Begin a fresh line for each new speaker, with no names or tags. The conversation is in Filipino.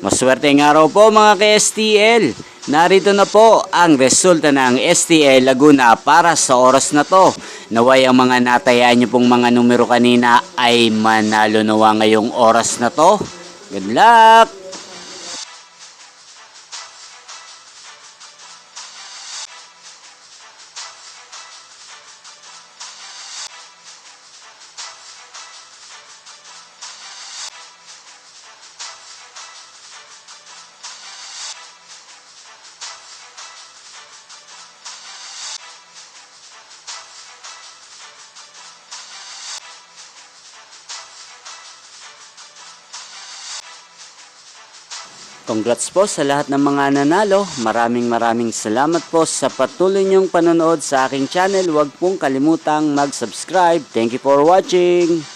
Maswerteng araw po mga ka-STL. Narito na po ang resulta ng STL Laguna para sa oras na to. Naway ang mga natayaan nyo pong mga numero kanina ay manalo nawa ngayong oras na to. Good luck! Congrats po sa lahat ng mga nanalo. Maraming salamat po sa patuloy niyong panonood sa aking channel. Huwag pong kalimutang mag-subscribe. Thank you for watching.